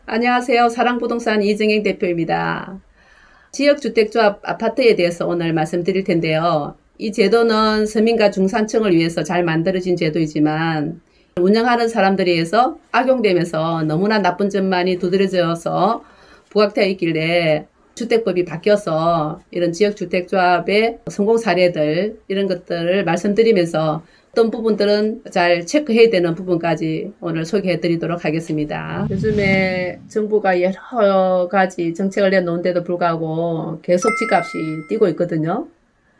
안녕하세요. 사랑부동산 이정행 대표입니다. 지역주택조합 아파트에 대해서 오늘 말씀드릴 텐데요. 이 제도는 서민과 중산층을 위해서 잘 만들어진 제도이지만 운영하는 사람들에 의해서 악용되면서 너무나 나쁜 점만이 두드러져서 부각되어 있길래 주택법이 바뀌어서 이런 지역주택조합의 성공 사례들 이런 것들을 말씀드리면서 어떤 부분들은 잘 체크해야 되는 부분까지 오늘 소개해 드리도록 하겠습니다. 요즘에 정부가 여러 가지 정책을 내놓은데도 불구하고 계속 집값이 뛰고 있거든요.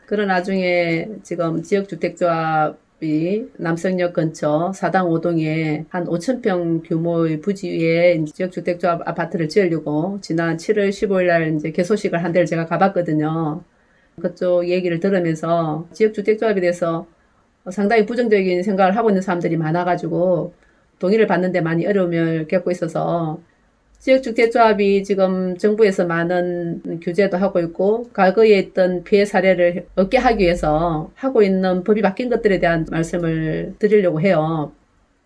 그런 와중에 지금 지역주택조합이 남성역 근처 사당 5동에 한 5,000평 규모의 부지 위에 지역주택조합 아파트를 지으려고 지난 7월 15일 날 이제 개소식을 한 데를 제가 가봤거든요. 그쪽 얘기를 들으면서 지역주택조합에 대해서 상당히 부정적인 생각을 하고 있는 사람들이 많아가지고 동의를 받는데 많이 어려움을 겪고 있어서 지역주택조합이 지금 정부에서 많은 규제도 하고 있고 과거에 있던 피해 사례를 없게 하기 위해서 하고 있는 법이 바뀐 것들에 대한 말씀을 드리려고 해요.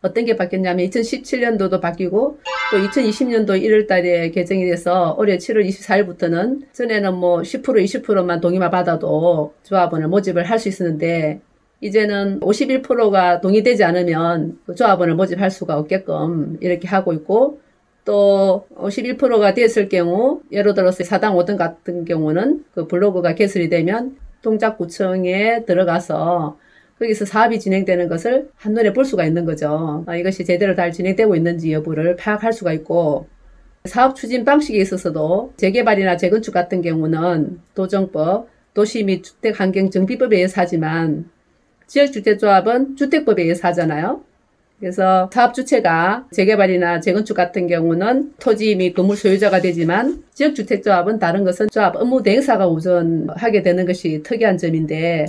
어떤 게 바뀌었냐면 2017년도도 바뀌고 또 2020년도 1월 달에 개정이 돼서 올해 7월 24일부터는 전에는 뭐 10% 20%만 동의만 받아도 조합원을 모집을 할 수 있었는데 이제는 51%가 동의되지 않으면 조합원을 모집할 수가 없게끔 이렇게 하고 있고 또 51%가 됐을 경우 예를 들어서 사당 5등 같은 경우는 그 블로그가 개설이 되면 동작구청에 들어가서 거기서 사업이 진행되는 것을 한눈에 볼 수가 있는 거죠. 이것이 제대로 잘 진행되고 있는지 여부를 파악할 수가 있고 사업 추진 방식에 있어서도 재개발이나 재건축 같은 경우는 도정법, 도시 및 주택환경정비법에 의해서 하지만 지역주택조합은 주택법에 의해서 하잖아요. 그래서 사업 주체가 재개발이나 재건축 같은 경우는 토지 및 건물 소유자가 되지만 지역주택조합은 다른 것은 조합 업무 대행사가 우선하게 되는 것이 특이한 점인데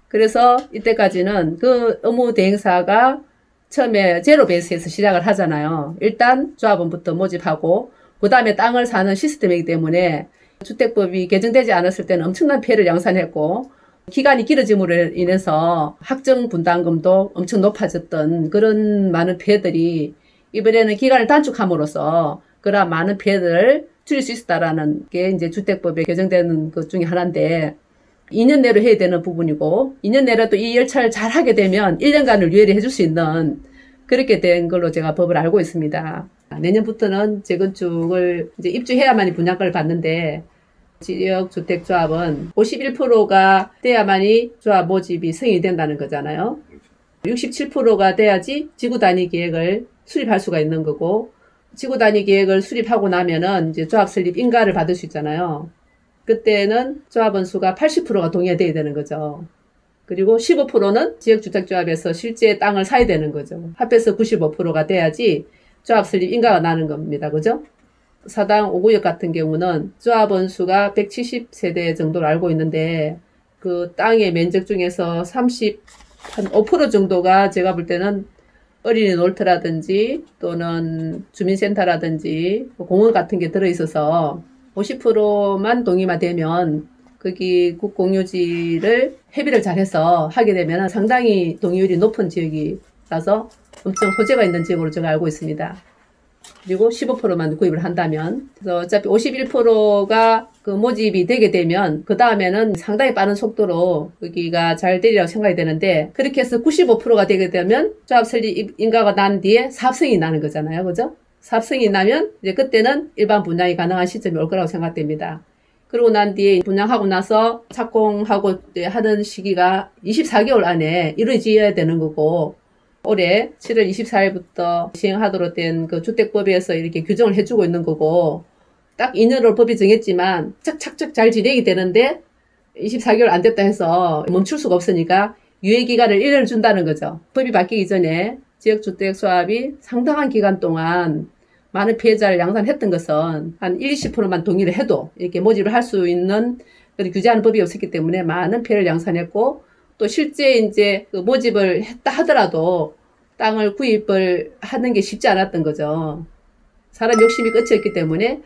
그래서 이때까지는 그 업무 대행사가 처음에 제로 베이스에서 시작을 하잖아요. 일단 조합원부터 모집하고 그 다음에 땅을 사는 시스템이기 때문에 주택법이 개정되지 않았을 때는 엄청난 피해를 양산했고 기간이 길어짐으로 인해서 학정 분담금도 엄청 높아졌던 그런 많은 피해들이 이번에는 기간을 단축함으로써 그러한 많은 피해들을 줄일 수 있었다라는 게 이제 주택법에 개정되는 것 중에 하나인데 2년 내로 해야 되는 부분이고 2년 내라도 이 열차를 잘 하게 되면 1년간을 유예를 해줄 수 있는 그렇게 된 걸로 제가 법을 알고 있습니다. 내년부터는 재건축을 이제 입주해야만이 분양가를 받는데 지역주택조합은 51%가 돼야만이 조합 모집이 승인이 된다는 거잖아요. 67%가 돼야지 지구단위 계획을 수립할 수가 있는 거고 지구단위 계획을 수립하고 나면은 이제 조합 설립 인가를 받을 수 있잖아요. 그때는 조합원 수가 80%가 동의가 돼야 되는 거죠. 그리고 15%는 지역주택조합에서 실제 땅을 사야 되는 거죠. 합해서 95%가 돼야지 조합 설립 인가가 나는 겁니다. 그죠? 사당 5구역 같은 경우는 조합원 수가 170세대 정도로 알고 있는데 그 땅의 면적 중에서 한 5% 정도가 제가 볼 때는 어린이 놀터라든지 또는 주민센터라든지 공원 같은 게 들어있어서 50%만 동의만 되면 거기 국공유지를 협의를 잘해서 하게 되면 상당히 동의율이 높은 지역이라서 엄청 호재가 있는 지역으로 제가 알고 있습니다. 그리고 15%만 구입을 한다면 그래서 어차피 51%가 그 모집이 되게 되면 그 다음에는 상당히 빠른 속도로 여기가 잘 되리라고 생각이 되는데 그렇게 해서 95%가 되게 되면 조합 설립 인가가 난 뒤에 사업승인이 나는 거잖아요. 그죠? 사업승인이 나면 이제 그때는 일반 분양이 가능한 시점이 올 거라고 생각됩니다. 그러고 난 뒤에 분양하고 나서 착공하고 하는 시기가 24개월 안에 이루어져야 되는 거고 올해 7월 24일부터 시행하도록 된 그 주택법에서 이렇게 규정을 해주고 있는 거고 딱 2년으로 법이 정했지만 착착착 잘 진행이 되는데 24개월 안 됐다 해서 멈출 수가 없으니까 유예기간을 1년을 준다는 거죠. 법이 바뀌기 전에 지역주택조합이 상당한 기간 동안 많은 피해자를 양산했던 것은 한 20%만 동의를 해도 이렇게 모집을 할 수 있는 그런 규제하는 법이 없었기 때문에 많은 피해를 양산했고 또 실제 이제 그 모집을 했다 하더라도 땅을 구입을 하는 게 쉽지 않았던 거죠. 사람 욕심이 끝이었기 때문에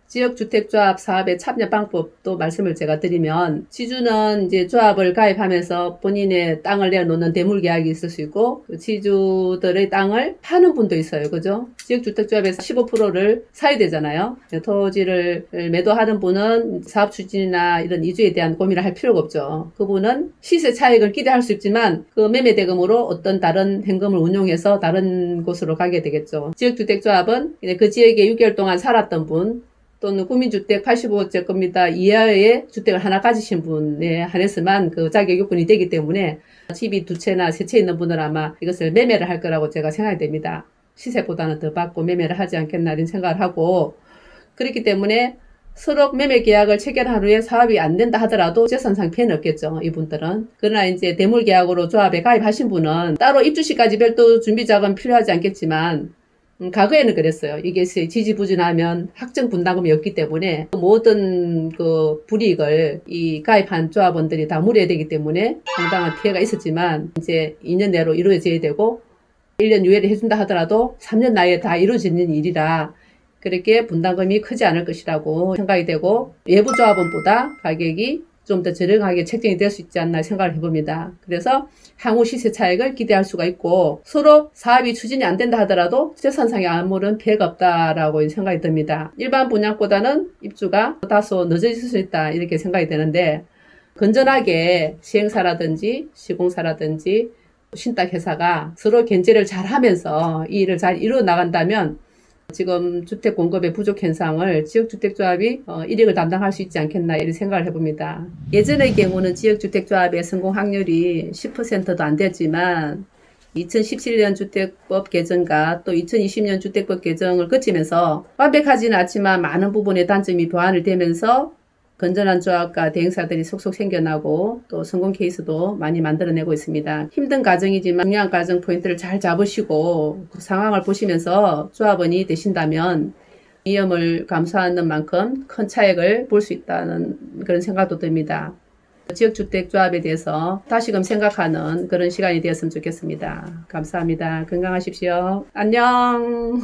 지역주택조합 사업의 참여 방법도 말씀을 제가 드리면, 지주는 이제 조합을 가입하면서 본인의 땅을 내놓는 대물계약이 있을 수 있고, 그 지주들의 땅을 파는 분도 있어요. 그죠? 지역주택조합에서 15%를 사야 되잖아요. 토지를 매도하는 분은 사업 추진이나 이런 이주에 대한 고민을 할 필요가 없죠. 그분은 시세 차익을 기대할 수 있지만, 그 매매 대금으로 어떤 다른 현금을 운용해서 다른 곳으로 가게 되겠죠. 지역주택조합은 그 지역에 6개월 동안 살았던 분, 또는 국민주택 85제곱미터 이하의 주택을 하나 가지신 분에 한해서만 그 자격 요건이 되기 때문에 집이 2채나 3채 있는 분은 아마 이것을 매매를 할 거라고 제가 생각이 됩니다. 시세보다는 더 받고 매매를 하지 않겠나 이런 생각을 하고, 그렇기 때문에 서로 매매 계약을 체결한 후에 사업이 안 된다 하더라도 재산상 피해는 없겠죠, 이분들은. 그러나 이제 대물 계약으로 조합에 가입하신 분은 따로 입주 시까지 별도 준비 자금 필요하지 않겠지만, 과거에는 그랬어요. 이게 지지부진하면 확정 분담금이 없기 때문에 모든 그 불이익을 이 가입한 조합원들이 다 물어야 되기 때문에 상당한 피해가 있었지만, 이제 2년 내로 이루어져야 되고 1년 유예를 해준다 하더라도 3년 내에 다 이루어지는 일이라 그렇게 분담금이 크지 않을 것이라고 생각이 되고, 외부 조합원보다 가격이 좀 더 저렴하게 책정이 될 수 있지 않나 생각을 해봅니다. 그래서 향후 시세 차익을 기대할 수가 있고, 서로 사업이 추진이 안 된다 하더라도 재산상의 아무런 피해가 없다라고 생각이 듭니다. 일반 분양보다는 입주가 다소 늦어질 수 있다 이렇게 생각이 되는데, 건전하게 시행사라든지 시공사라든지 신탁회사가 서로 견제를 잘 하면서 이 일을 잘 이루어 나간다면 지금 주택 공급의 부족 현상을 지역주택조합이 일익을 담당할 수 있지 않겠나 이런 생각을 해봅니다. 예전의 경우는 지역주택조합의 성공 확률이 10%도 안 됐지만 2017년 주택법 개정과 또 2020년 주택법 개정을 거치면서 완벽하지는 않지만 많은 부분의 단점이 보완을 되면서 건전한 조합과 대행사들이 속속 생겨나고 또 성공 케이스도 많이 만들어내고 있습니다. 힘든 과정이지만 중요한 과정 포인트를 잘 잡으시고 그 상황을 보시면서 조합원이 되신다면 위험을 감수하는 만큼 큰 차익을 볼 수 있다는 그런 생각도 듭니다. 지역주택조합에 대해서 다시금 생각하는 그런 시간이 되었으면 좋겠습니다. 감사합니다. 건강하십시오. 안녕.